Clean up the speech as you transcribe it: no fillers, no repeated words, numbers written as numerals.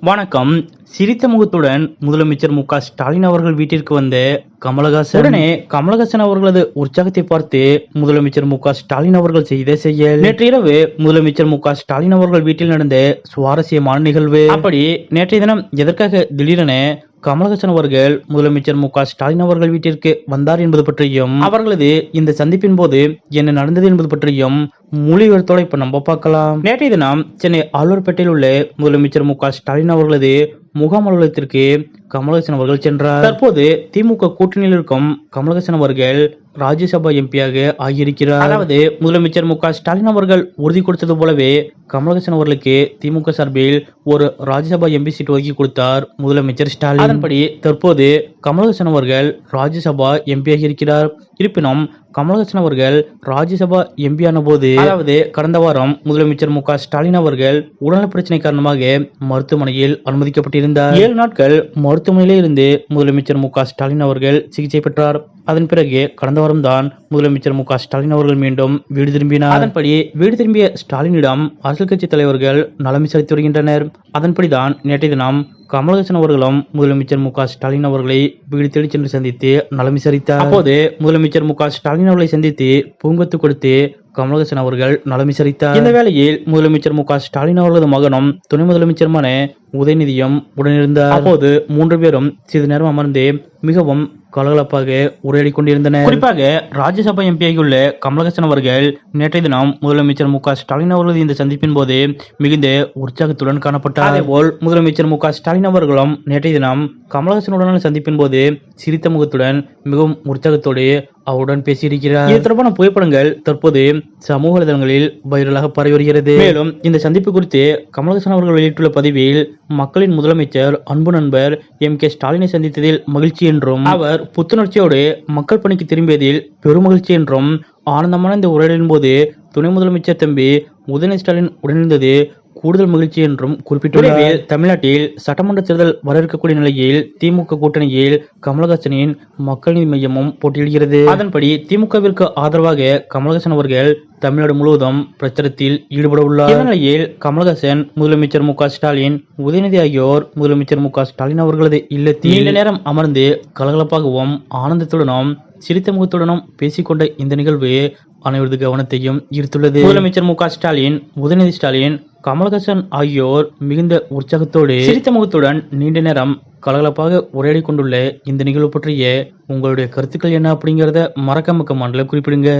வணக்கம். சிரித்த முகத்துடன் முதலமைச்சர் மு க ஸ்டாலின் அவர்கள் வீட்டிற்கு வந்த கமலஹாசன். உடனே கமலஹாசன் அவர்களது உற்சாகத்தை பார்த்து முதலமைச்சர் மு க ஸ்டாலின் அவர்கள் செய்த செயல். நேற்று இரவு முதலமைச்சர் மு க ஸ்டாலின் அவர்கள் வீட்டில் நடந்த சுவாரஸ்யமான நிகழ்வு. அப்படி நேற்றைய தினம் எதற்காக திடீரென கமலஹாசன் அவர்கள் முதலமைச்சர் மு க ஸ்டாலின் அவர்கள் வீட்டிற்கு வந்தார் என்பது பற்றியும், அவர்களது இந்த சந்திப்பின் போது என்ன நடந்தது என்பது பற்றியும் முழு விவரத்தோட இப்ப நம்ம பார்க்கலாம். நேற்றைய தினம் சென்னை ஆழ்வார்பேட்டையில் உள்ள முதலமைச்சர் மு க ஸ்டாலின் அவர்களது முகாம் அலுவலகத்திற்கு கமலஹாசன் அவர்கள் சென்றார். தற்போது திமுக கூட்டணியில் இருக்கும் கமலஹாசன் அவர்கள் ராஜ்யசபா எம்பியாக ஆகியிருக்கிறார். அதாவது முதலமைச்சர் மு க ஸ்டாலின் அவர்கள் உறுதி கொடுத்தது போலவே கமலஹாசன் அவர்களுக்கு திமுக சார்பில் ஒரு ராஜ்யசபா எம்பி சீட் ஒதுக்கி கொடுத்தார் முதலமைச்சர் ஸ்டாலின். அதன்படி தற்போது கமலஹாசன் அவர்கள் ராஜ்யசபா எம்பி ஆகியிருக்கிறார். இருப்பினும் கமலஹாசன் அவர்கள் ராஜ்யசபா எம்பி ஆன போது, அதாவது கடந்த வாரம் முதலமைச்சர் மு க ஸ்டாலின் அவர்கள் உடல்நல பிரச்சனை காரணமாக மருத்துவமனையில் அனுமதிக்கப்பட்டிருந்தார். 7 நாட்கள் மருத்துவமனையிலே இருந்து முதலமைச்சர் மு க ஸ்டாலின் அவர்கள் சிகிச்சை பெற்றார். அதன் பிறகு கடந்த வாரம் தான் முதலமைச்சர் மு க ஸ்டாலின் அவர்கள் மீண்டும் வீடு திரும்பினார். அதன்படி வீடு திரும்பிய ஸ்டாலினிடம் அரசியல் கட்சி தலைவர்கள் நலம் விசாரித்து வருகின்றனர். அதன்படிதான் நேற்றைய தினம் கமலஹாசன் அவர்களும் முதலமைச்சர் மு க ஸ்டாலின் அவர்களை வீடு தேடி சென்று சந்தித்து நலம் விசாரித்தார். அப்போது முதலமைச்சர் மு க ஸ்டாலின் அவர்களை சந்தித்து பூங்கொத்து கொடுத்து கமலஹாசன் அவர்கள் நலம் விசாரித்தார். இந்த வேளையில் முதலமைச்சர் மு க ஸ்டாலின் அவர்களது மகனும் துணை முதலமைச்சருமான உதயநிதியும் உடனிருந்தார். அப்போது 3 பேரும் சிறிது நேரம் அமர்ந்து மிகவும் கலகலப்பாக உரையாடி கொண்டிருந்தனர். குறிப்பாக ராஜ்யசபா எம்பியாகியுள்ள கமலஹாசன் அவர்கள் நேற்றைய தினம் முதலமைச்சர் மு க ஸ்டாலின் அவர்களது இந்த சந்திப்பின் போது மிகுந்த உற்சாகத்துடன் காணப்பட்டார். அதேபோல் முதலமைச்சர் மு க ஸ்டாலின் அவர்களும் நேற்றைய தினம் கமலஹாசனுடனான சந்திப்பின் போது சிரித்த முகத்துடன் மிகவும் உற்சாகத்தோடு அவருடன் பேசியிருக்கிறார். இது தொடர்பான புகைப்படங்கள் தற்போது சமூக வலைதளங்களில் வைரலாக பரவி வருகிறது. மேலும் இந்த சந்திப்பு குறித்து கமலஹாசன் அவர்கள் வெளியிட்டுள்ள பதிவில், மக்களின் முதலமைச்சர் அன்பு நண்பர் எம்.கே. ஸ்டாலினை சந்தித்ததில் மகிழ்ச்சி என்றும், அவர் புத்துணர்ச்சியோடு மக்கள் பணிக்கு திரும்பியதில் பெருமகிழ்ச்சி என்றும், ஆனந்தமான இந்த உரையாடலின் போது துணை முதலமைச்சர் தம்பி உதயநிதி ஸ்டாலின் உடனிருந்தது கூடுதல் மகிழ்ச்சி என்றும் குறிப்பிட்டுள்ளார். தமிழ்நாட்டில் சட்டமன்ற தேர்தல் வர இருக்கக்கூடிய நிலையில் திமுக கூட்டணியில் கமலஹாசனின் மக்கள் நீதி மையமும் போட்டியிடுகிறது. அதன்படி திமுகவிற்கு ஆதரவாக கமலஹாசன் அவர்கள் தமிழ்நாடு முழுவதும் பிரச்சாரத்தில் ஈடுபட உள்ளார். இந்த நிலையில் கமலஹாசன், முதலமைச்சர் மு க ஸ்டாலின், உதயநிதி ஆகியோர் முதலமைச்சர் மு க ஸ்டாலின் அவர்களது இல்லத்தில் நீண்ட நேரம் அமர்ந்து கலகலப்பாகவும் ஆனந்தத்துடனும் சிரித்த முகத்துடனும் பேசிக்கொண்ட இந்த நிகழ்வு அனைவரது கவனத்தையும் ஈர்த்துள்ளது. முதலமைச்சர் மு க ஸ்டாலின், உதயநிதி ஸ்டாலின், கமலஹாசன் ஆகியோர் மிகுந்த உற்சாகத்தோடு சிரித்த முகத்துடன் நீண்ட நேரம் கலகலப்பாக உரையாடி கொண்டுள்ள இந்த நிகழ்வு பற்றிய உங்களுடைய கருத்துக்கள் என்ன அப்படிங்கறத மறக்காம கமெண்ட்ல குறிப்பிடுங்க.